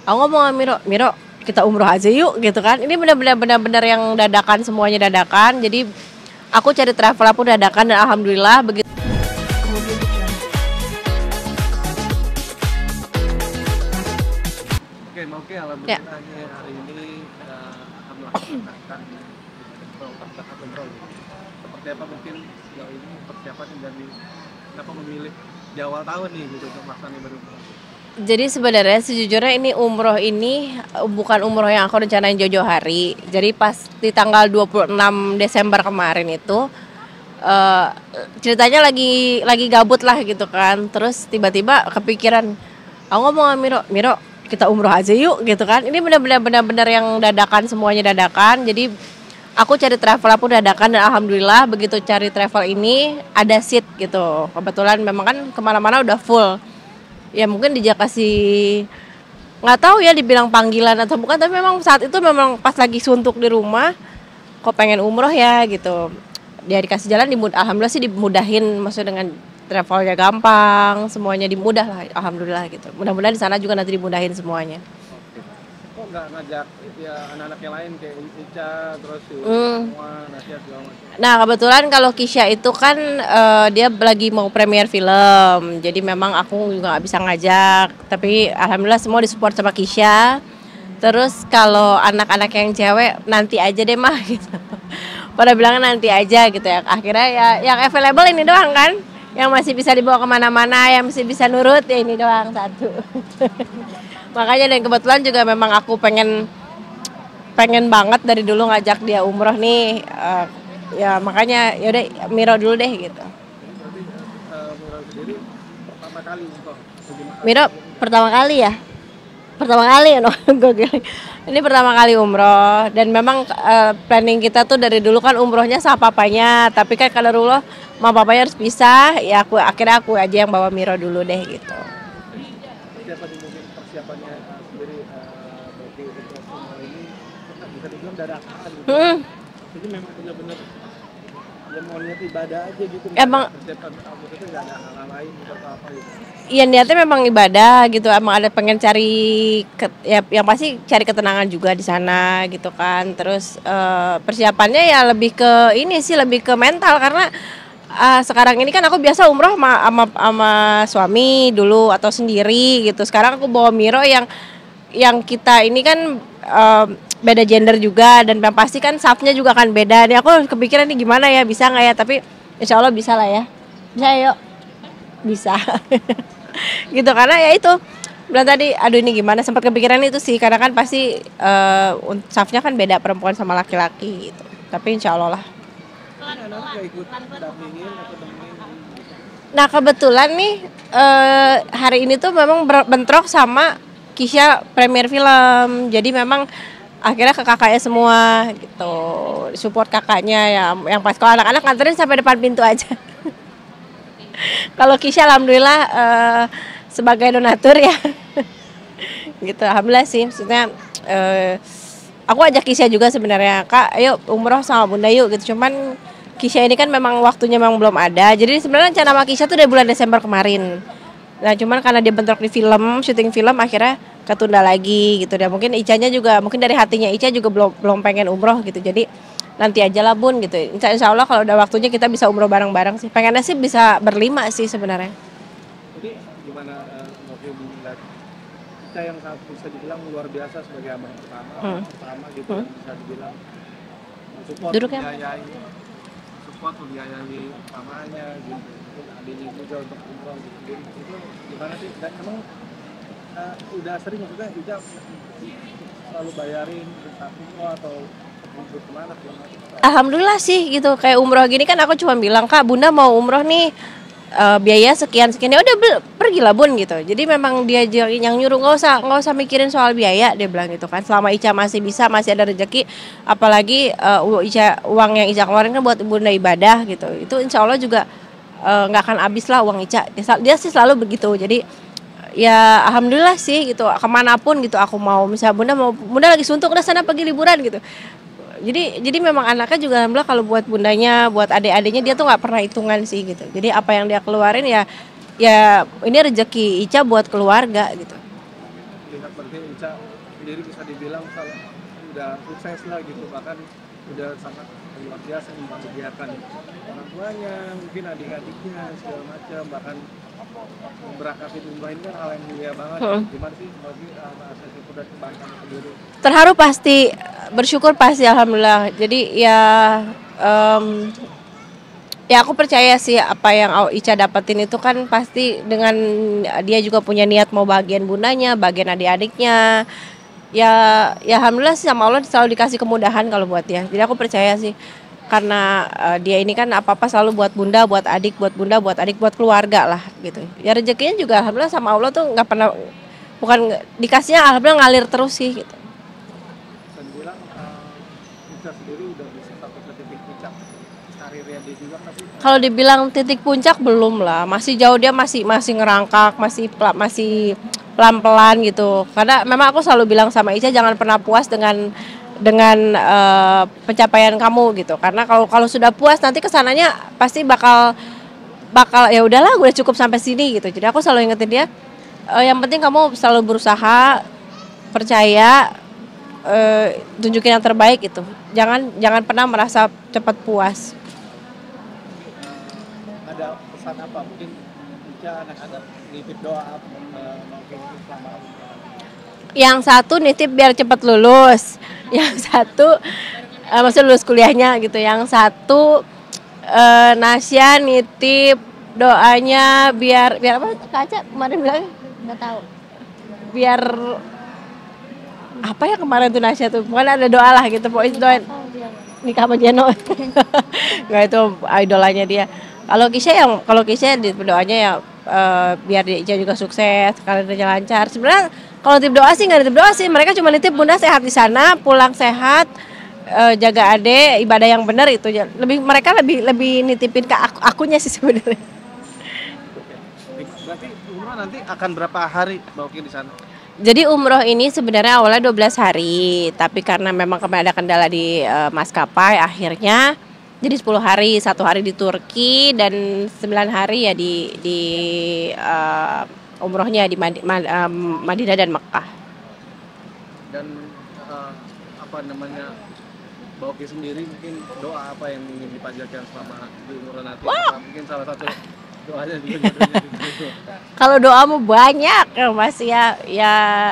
Aku ngomong sama Miro, Miro kita umroh aja yuk gitu kan. Ini benar-benar yang dadakan, semuanya dadakan. Jadi aku cari travel pun dadakan dan alhamdulillah begitu. Oke, Ya. alhamdulillah nih hari ini akan melaksanakan umroh. Seperti apa mungkin sejauh ini persiapan dari kenapa memilih di awal tahun nih gitu untuk melaksanakan berumroh. Jadi sebenarnya sejujurnya ini umroh ini bukan umroh yang aku rencanain jauh-jauh hari. Jadi pas di tanggal 26 Desember kemarin itu eh, ceritanya lagi gabut lah gitu kan. Terus tiba-tiba kepikiran, aku ngomong sama Miro, Miro kita umroh aja yuk gitu kan. Ini benar-benar yang dadakan, semuanya dadakan. Jadi aku cari travel pun dadakan dan alhamdulillah begitu cari travel ini ada seat gitu. Kebetulan memang kan kemana-mana udah full. Ya mungkin dia kasih, nggak tahu ya dibilang panggilan atau bukan, tapi memang saat itu memang pas lagi suntuk di rumah kok pengen umroh ya gitu, dia dikasih jalan alhamdulillah sih dimudahin, maksudnya dengan travelnya gampang, semuanya dimudah lah alhamdulillah gitu. Mudah-mudahan di sana juga nanti dimudahin semuanya. Kok nggak ngajak ya anak-anak yang lain kayak Ica terus si Hmm. semua Nasya segala macam. Nah kebetulan kalau Kisha itu kan dia lagi mau premier film, jadi memang aku juga nggak bisa ngajak, tapi alhamdulillah semua disupport sama Kisha. Terus kalau anak-anak yang cewek nanti aja deh mah gitu. Pada bilangnya nanti aja gitu ya. Akhirnya ya yang available ini doang kan, yang masih bisa dibawa kemana-mana, yang masih bisa nurut ya ini doang satu. Makanya dan kebetulan juga memang aku pengen pengen banget dari dulu ngajak dia umroh nih. Ya makanya yaudah Miro dulu deh gitu. Berarti umroh sendiri pertama kali kok. Miro pertama kali ya. Pertama kali ya no. Ini pertama kali umroh dan memang planning kita tuh dari dulu kan umrohnya sama papanya, tapi kan kalau dulu sama papanya harus pisah, ya akhirnya aku aja yang bawa Miro dulu deh gitu. Siapa nih mungkin persiapannya sendiri bagi umroh ini bisa dibilang dadakan gitu. Jadi memang benar-benar ya mau niat ibadah aja gitu. Emang Persiapan itu nggak ada hal lain atau apa gitu. iya niatnya memang ibadah gitu, emang ada pengen cari ya yang pasti cari ketenangan juga di sana gitu kan. Terus persiapannya ya lebih ke ini sih, lebih ke mental karena sekarang ini kan aku biasa umroh sama suami dulu atau sendiri gitu. Sekarang aku bawa Miro yang kita ini kan beda gender juga dan yang pasti kan safnya juga kan beda. Nih aku kepikiran nih gimana ya, bisa nggak ya, tapi insya Allah bisa lah ya. Bisa yuk, bisa. Gitu karena ya itu bilang tadi aduh ini gimana, sempat kepikiran itu sih karena kan pasti safnya kan beda perempuan sama laki-laki gitu, tapi insya Allah lah. Anak-anak nggak ikut dampingin atau temenin gitu. Nah kebetulan nih hari ini tuh memang bentrok sama Kisha premier film, jadi memang akhirnya ke kakaknya semua gitu, support kakaknya ya, yang pas kalau anak-anak nganterin sampai depan pintu aja. Kalau Kisha alhamdulillah sebagai donatur ya. Gitu alhamdulillah sih, maksudnya aku ajak Kisha juga sebenarnya, Kak ayo umroh sama Bunda yuk gitu, cuman Kisha ini kan memang waktunya memang belum ada, jadi sebenarnya rencana sama Kisha tuh dari bulan Desember kemarin. Nah cuman karena dia bentrok di film, syuting film akhirnya ketunda lagi gitu. Dan mungkin Icanya juga, mungkin dari hatinya Ica juga belum pengen umroh gitu, jadi nanti aja lah Bun gitu. Insya Allah kalau udah waktunya kita bisa umroh bareng-bareng sih. Pengennya sih bisa berlima sih sebenarnya. Jadi gimana mungkin melihat kita yang bisa dibilang luar biasa sebagai abang pertama gitu bisa dibilang support Duduk ya. membiayai mamanya gitu, adiknya juga untuk umroh gitu. Itu gimana sih? Dan emang udah sering maksudnya Ica selalu bayarin umroh atau untuk kemana? Alhamdulillah sih gitu, kayak umroh gini kan aku cuma bilang Kak Bunda mau umroh nih biaya sekian ya udah pergilah Bun gitu. Jadi memang dia yang nyuruh, nggak usah mikirin soal biaya, dia bilang gitu kan, selama Ica masih bisa, masih ada rezeki, apalagi uang yang Ica keluarin kan buat Bunda ibadah gitu, itu insya Allah juga nggak akan habis lah uang Ica, dia sih selalu begitu. Jadi ya alhamdulillah sih gitu, kemanapun gitu aku mau, misalnya Bunda lagi suntuk udah sana pergi liburan gitu. Jadi memang anaknya juga alhamdulillah kalau buat bundanya, buat adik-adiknya dia tuh nggak pernah hitungan sih gitu. Jadi apa yang dia keluarin ya ini rezeki Ica buat keluarga gitu. Lihat berarti Ica sendiri bisa dibilang udah sukses lah gitu, bahkan udah sangat luar biasa membahagiakan orang tuanya, mungkin adik-adiknya segala macam, bahkan memberangkatkan umrah ini kan hal yang mulia banget. Gimana sih bagi rasa syukur dan kebanggaan sendiri? Terharu pasti, bersyukur pasti alhamdulillah. Jadi ya ya aku percaya sih apa yang Ica dapetin itu kan pasti dengan dia juga punya niat mau bagian bundanya, bagian adik-adiknya. Ya alhamdulillah sih sama Allah selalu dikasih kemudahan kalau buat dia. Jadi aku percaya sih karena dia ini kan apa-apa selalu buat bunda, buat adik, buat bunda, buat adik, buat keluarga lah gitu. Ya rezekinya juga alhamdulillah sama Allah tuh nggak pernah, bukan dikasihnya alhamdulillah ngalir terus sih gitu. Bisa dibilang Ica sendiri udah bisa sampai ke titik puncak karirnya dia juga nggak sih? Kalau dibilang titik puncak belum lah, masih jauh, dia masih ngerangkak, masih pelan-pelan gitu. Karena memang aku selalu bilang sama Ica jangan pernah puas dengan pencapaian kamu gitu. Karena kalau sudah puas nanti kesananya pasti bakal ya udahlah udah cukup sampai sini gitu. Jadi aku selalu ingetin dia yang penting kamu selalu berusaha, percaya, tunjukin yang terbaik gitu. Jangan pernah merasa cepat puas. Ada pesan apa mungkin Ica anak-anak nitip doa mungkin selama Yang satu nitip biar cepat lulus, yang satu maksudnya lulus kuliahnya gitu, yang satu Nasya nitip doanya biar apa Kaca kemarin bilang nggak tahu, biar apa ya kemarin tuh Nasya tuh pokoknya ada doa lah gitu, pokoknya doain nikah sama Jeno. Nggak, itu idolanya dia. Kalau Kisha doanya ya biar dia Ica juga sukses, karirnya lancar. Sebenarnya kalau nitip doa sih nggak nitip doa sih, mereka cuma nitip bunda sehat di sana, pulang sehat, jaga ade, ibadah yang benar itu. Mereka lebih nitipin ke akunya sih sebenarnya. berarti umrah nanti akan berapa hari Bauki di sana? Jadi umroh ini sebenarnya awalnya 12 hari, tapi karena memang kemarin ada kendala di maskapai, akhirnya jadi 10 hari, 1 hari di Turki dan 9 hari ya di umrohnya di Madinah dan Mekah. Dan apa namanya Bauki sendiri mungkin doa apa yang ingin dipanjatkan selama di umroh nanti? Mungkin salah satu doanya juga gitu. Kalau doa mau banyak Mas ya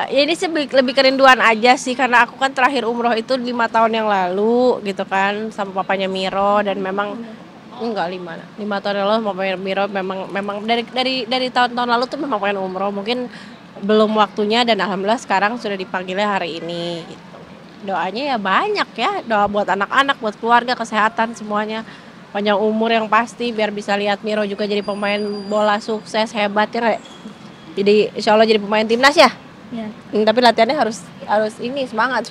ini sih lebih kerinduan aja sih, karena aku kan terakhir umroh itu 5 tahun yang lalu gitu kan sama papanya Miro, dan memang enggak 5 tahun yang lalu sama papanya Miro memang dari tahun-tahun lalu tuh memang pengen umroh, mungkin belum waktunya dan alhamdulillah sekarang sudah dipanggilnya hari ini gitu. Doanya ya banyak ya, doa buat anak-anak, buat keluarga, kesehatan semuanya. Panjang umur yang pasti biar bisa lihat Miro juga jadi pemain bola sukses hebat ya kayak. Jadi insya Allah jadi pemain timnas ya. Ya. Tapi latihannya harus ini semangat.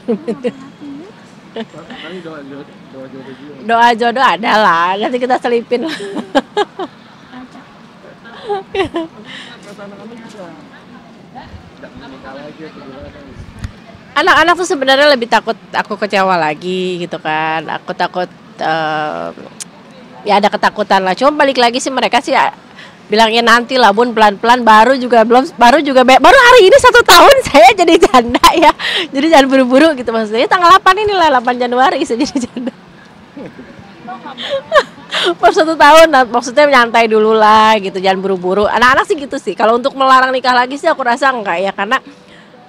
Doa jodoh ada lah, nanti kita selipin. Anak-anak tuh sebenarnya lebih takut aku kecewa lagi gitu kan. Aku takut ya ada ketakutan lah, cuma balik lagi sih mereka sih bilangnya nanti lah bun, pelan-pelan, baru hari ini 1 tahun saya jadi janda ya, jadi jangan buru-buru gitu, maksudnya tanggal 8 inilah 8 Januari saya jadi janda. Per 1 tahun maksudnya nyantai dulu lah gitu, jangan buru-buru, anak-anak sih gitu sih. Kalau untuk melarang nikah lagi sih aku rasa enggak ya, karena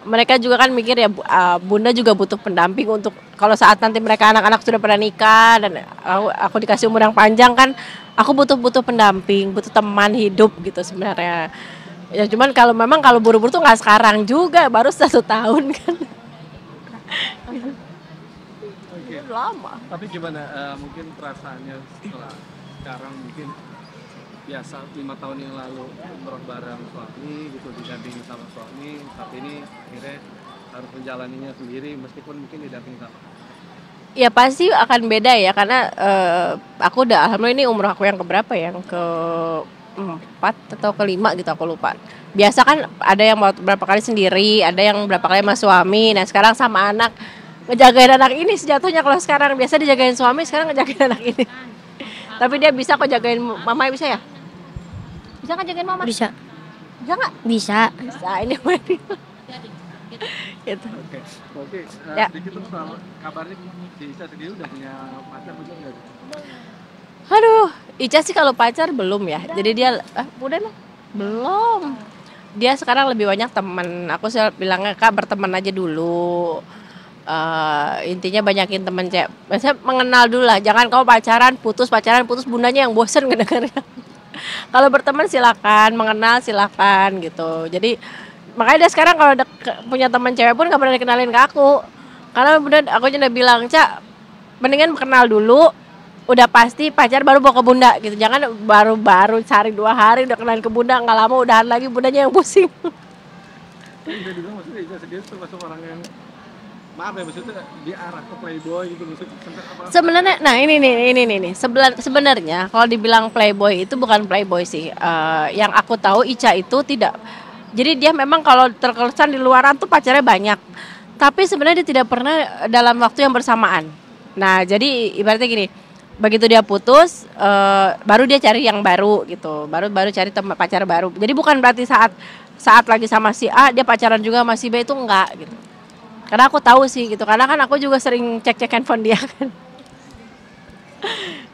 mereka juga kan mikir ya bunda juga butuh pendamping untuk kalau saat nanti mereka anak-anak sudah pernah nikah dan aku dikasih umur yang panjang kan, aku butuh pendamping, butuh teman hidup gitu sebenarnya. Ya cuman kalau buru-buru tuh nggak sekarang juga, baru 1 tahun kan. Lama. Tapi gimana mungkin perasaannya setelah sekarang mungkin biasa 5 tahun yang lalu umroh bareng suami gitu, didampingi sama suami, saat ini akhirnya harus menjalaninya sendiri meskipun mungkin didampingi sama. Ya pasti akan beda ya, karena aku udah alhamdulillah ini umroh aku yang keberapa ya, yang ke-4 atau ke-5 gitu aku lupa. Biasa kan ada yang berapa kali sendiri, ada yang berapa kali sama suami, nah sekarang sama anak, ngejagain anak ini sejatuhnya. Kalau sekarang biasa dijagain suami, sekarang ngejagain anak ini. Tapi dia bisa kok jagain mama, bisa ya? Bisa kan jagain mama? Bisa. Bisa nggak? Bisa. Bisa, ini gitu. Oke, oke. Ya. Sedikit dong soal kabarnya si Ica sendiri udah punya pacar belum nggak? Aduh, Ica sih kalau pacar belum ya. Jadi dia udah emang belum. Dia sekarang lebih banyak teman. Aku sih bilangnya Kak berteman aja dulu. Intinya banyakin temen cewek. Maksudnya mengenal dulu lah. Jangan kau pacaran putus bundanya yang bosen ngedengarnya. Kalau berteman silakan, mengenal silakan gitu. Jadi makanya dia sekarang kalau punya teman cewek pun gak pernah dikenalin ke aku. Karena bener aku udah bilang, Cak, mendingan kenal dulu. Udah pasti pacar baru bawa ke bunda gitu. Jangan baru cari 2 hari udah kenalin ke bunda, nggak lama udahan lagi bundanya yang pusing. Tapi bisa dibilang maksudnya Ica sendiri termasuk orang yang maaf ya maksudnya diarah ke playboy gitu maksudnya sampai apa? Sebenarnya, nah ini nih. Sebenarnya kalau dibilang playboy itu bukan playboy sih. Yang aku tahu Ica itu tidak. Jadi dia memang kalau terkesan di luaran tuh pacarnya banyak. Tapi sebenarnya dia tidak pernah dalam waktu yang bersamaan. Nah jadi ibaratnya gini, begitu dia putus, baru dia cari yang baru gitu. Baru cari teman pacar baru. Jadi bukan berarti saat lagi sama si A dia pacaran juga sama si B itu enggak gitu. Karena aku tahu sih gitu, karena kan aku juga sering cek handphone dia kan.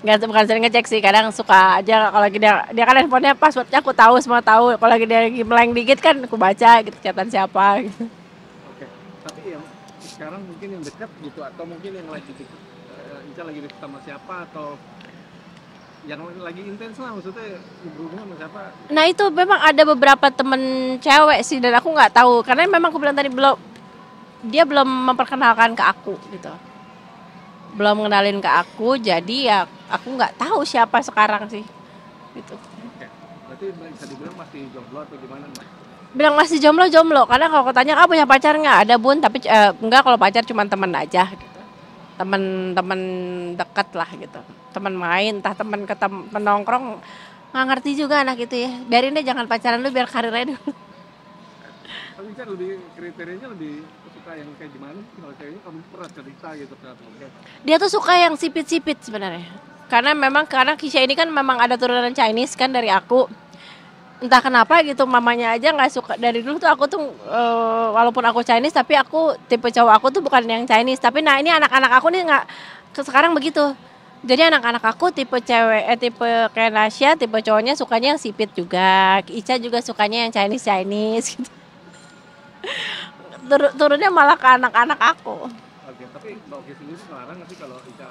Nggak, bukan sering ngecek sih, kadang suka aja kalau lagi dia kan handphonenya passwordnya aku tahu, semua tahu. Kalau lagi dia lagi meleng dikit kan aku baca gitu chatan siapa gitu. Oke, tapi yang sekarang mungkin yang dekat gitu atau mungkin yang lagi deket, Ica lagi deket sama siapa atau yang lagi intens lah maksudnya berhubungan sama siapa? Nah itu memang ada beberapa temen cewek sih dan aku nggak tahu karena memang aku bilang tadi dia belum memperkenalkan ke aku gitu, belum ngenalin ke aku, jadi ya aku nggak tahu siapa sekarang sih gitu. Oke, berarti bisa dibilang masih jomblo atau gimana Mbak? Bilang masih jomblo karena kalau tanya punya pacar nggak, ada bun, tapi enggak, kalau pacar cuma teman aja gitu, teman-teman dekat lah gitu, teman main, entah teman nongkrong, nggak ngerti juga anak itu ya, biarin deh, jangan pacaran dulu biar karirnya dulu. Tapi kan lebih kriterianya lebih suka yang kayak gimana sih? Kalau kayaknya kamu pernah cerita gitu kan? Dia tuh suka yang sipit-sipit sebenarnya. Karena Kisha ini kan memang ada turunan Chinese kan dari aku. Entah kenapa gitu mamanya aja nggak suka, dari dulu tuh aku tuh walaupun aku Chinese tapi aku tipe cowok aku tuh bukan yang Chinese. Tapi nah ini anak-anak aku nih nggak sekarang begitu. Jadi anak-anak aku tipe tipe kayak Nasya, tipe cowoknya sukanya yang sipit juga. Ica juga sukanya yang Chinese gitu. Turunnya malah ke anak-anak aku. Oke, tapi Mbak Oki sendiri sekarang nggak sih kalau Ica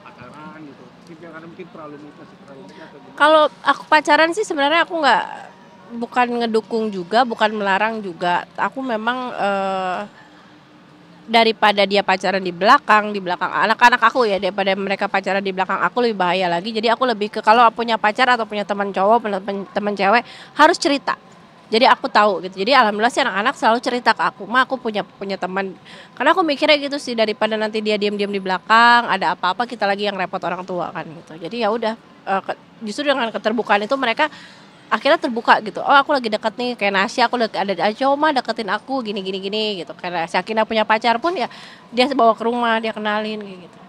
pacaran gitu? Karena mungkin terlalu nikah atau gimana? Kalau aku pacaran sih sebenarnya aku nggak, bukan ngedukung juga, bukan melarang juga. Aku memang daripada dia pacaran di belakang anak-anak aku ya, daripada mereka pacaran di belakang aku lebih bahaya lagi. Jadi aku lebih ke kalau punya pacar atau punya teman cowok, teman cewek harus cerita. Jadi aku tahu gitu. Jadi alhamdulillah sih anak-anak selalu cerita ke aku, "Ma, aku punya teman." Karena aku mikirnya gitu sih, daripada nanti dia diam-diam di belakang, ada apa-apa kita lagi yang repot orang tua kan gitu. Jadi ya udah, justru dengan keterbukaan itu mereka akhirnya terbuka gitu. Oh, aku lagi deket nih kayak Nasya, aku lagi ada aja, "Ma, deketin aku gini gitu." Karena Sakinah punya pacar pun ya dia bawa ke rumah, dia kenalin kayak gitu.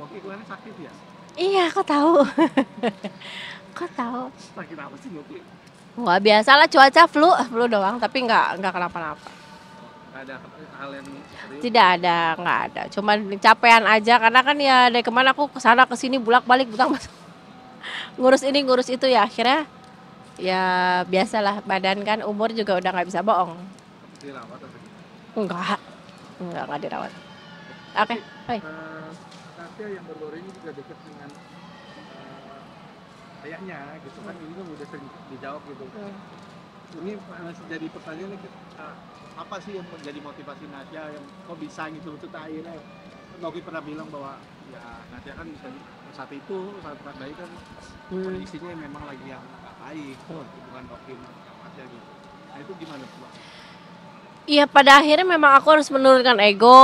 Oki kemarin sakit ya? Iya, aku tahu. Kok tahu? Sakit apa sih Oki? Wah, biasalah cuaca flu doang, tapi nggak kenapa-napa. Nggak ada hal yang serius? Tidak ada, nggak ada. Cuman capean aja karena kan ya dari kemana aku kesana kesini bolak-balik ngurus ini ngurus itu ya, akhirnya ya biasalah, badan kan umur juga udah nggak bisa bohong. Dirawat atau Enggak dirawat. Oke, baik. Nasya yang baru-baru ini juga dekat dengan ayahnya gitu kan, ini kan udah sering dijawab gitu. Ini masih jadi pertanyaan apa sih yang menjadi motivasi Nasya yang kok bisa gitu untuk akhirnya Noki pernah bilang bahwa ya Nasya kan bisa saat bayi kan kondisinya memang lagi yang nggak baik, bukan Noki Nasya gitu. Nah itu gimana tuh? Iya, pada akhirnya memang aku harus menurunkan ego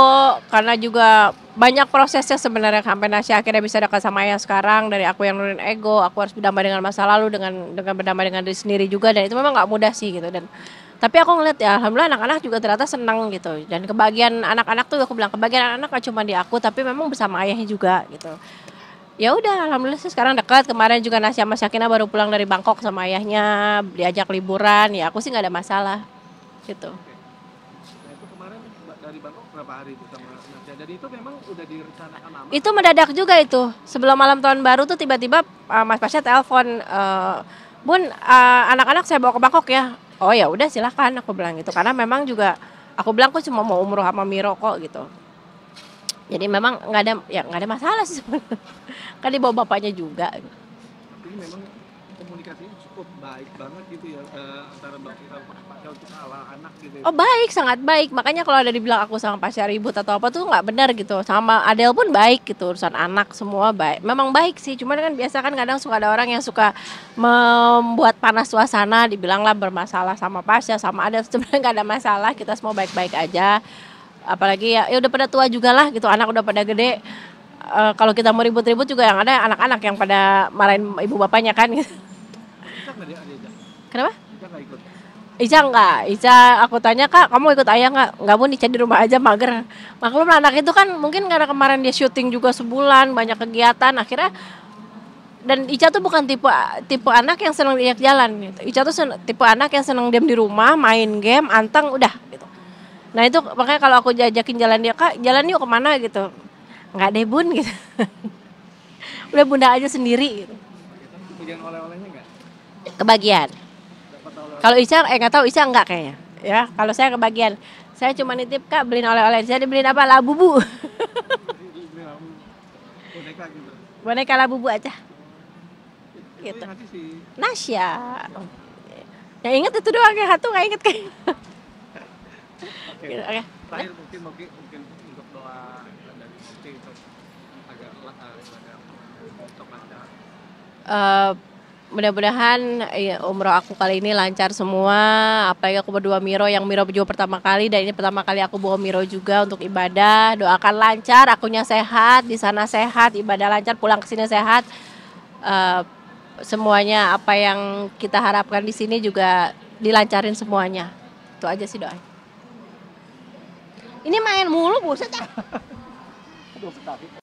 karena juga banyak prosesnya sebenarnya sampai Nasya akhirnya bisa dekat sama ayah sekarang. Dari aku yang nurunin ego, aku harus berdamai dengan masa lalu, dengan berdamai dengan diri sendiri juga, dan itu memang nggak mudah sih gitu. Dan tapi aku ngeliat ya alhamdulillah anak-anak juga ternyata senang gitu. Dan kebahagiaan anak-anak tuh aku bilang kebahagiaan anak gak cuma di aku tapi memang bersama ayahnya juga gitu. Ya udah alhamdulillah sih sekarang dekat. Kemarin juga Nasya sama Sakinah baru pulang dari Bangkok sama ayahnya, diajak liburan, ya aku sih nggak ada masalah gitu. di Bangkok berapa hari itu sama Nasya? Jadi itu memang udah direncanakan lama? Itu mendadak juga itu. Sebelum malam tahun baru tuh tiba-tiba Mas Pasha telepon, Bun, anak-anak saya bawa ke Bangkok ya. Oh ya udah silahkan, aku bilang gitu. Karena memang juga aku bilang aku cuma mau umroh sama Miro kok gitu. Jadi memang nggak ada masalah sih sebenarnya. Kan dibawa bapaknya juga. Tapi memang komunikasinya cukup baik banget gitu ya antara Mbak Kira sama Pak Pasha untuk anak gitu ya. Oh baik, sangat baik. Makanya kalau ada dibilang aku sama Pasha ribut atau apa tuh nggak benar gitu. Sama Adele pun baik gitu, urusan anak semua baik. Memang baik sih, cuman kan biasa kan kadang suka ada orang yang suka membuat panas suasana, dibilang lah bermasalah sama Pasha, sama Adele. Sebenarnya nggak ada masalah, kita semua baik-baik aja. Apalagi ya udah pada tua juga lah gitu, anak udah pada gede. Kalau kita mau ribut-ribut juga yang ada anak-anak yang pada marahin ibu bapaknya kan gitu. Ica nggak dia ada Ica? Kenapa? Ica nggak ikut? Ica enggak, Ica aku tanya kak kamu ikut ayah enggak? Enggak Bun, Ica di rumah aja mager. Maklum lah, anak itu kan mungkin karena kemarin dia syuting juga sebulan, banyak kegiatan akhirnya. Dan Ica tuh bukan tipe anak yang senang diajak jalan gitu. Ica tuh tipe anak yang senang diam di rumah, main game, anteng udah gitu. Nah itu makanya kalau aku jajakin jalan dia, kak jalan yuk kemana gitu. Enggak deh Bun gitu. Udah bunda aja sendiri gitu. Bagian oleh-olehnya nggak? Kebagian. Dapat oleh-oleh? Kalau Ica nggak tahu, Ica enggak kayaknya. Ya, kalau saya kebagian. Saya cuma nitip kak beliin oleh-oleh. Saya dibeliin apa? Labubu. Boneka gitu. Boneka Labubu aja. Itu Gitu. yang ngasih si Nasya. Yang inget itu doang, yang satu nggak inget kayak. Oke. Gitu, oke. Terakhir mungkin untuk doa dari Oke untuk agak untuk lancar. Mudah-mudahan umroh aku kali ini lancar semua. Apalagi aku berdua Miro, yang Miro juga pertama kali dan ini pertama kali aku bawa Miro juga untuk ibadah. Doakan lancar, akunya sehat, di sana sehat, ibadah lancar, pulang ke sini sehat. Semuanya apa yang kita harapkan di sini juga dilancarin semuanya. Itu aja sih doa. Ini main mulu buset. Aduh, bentar.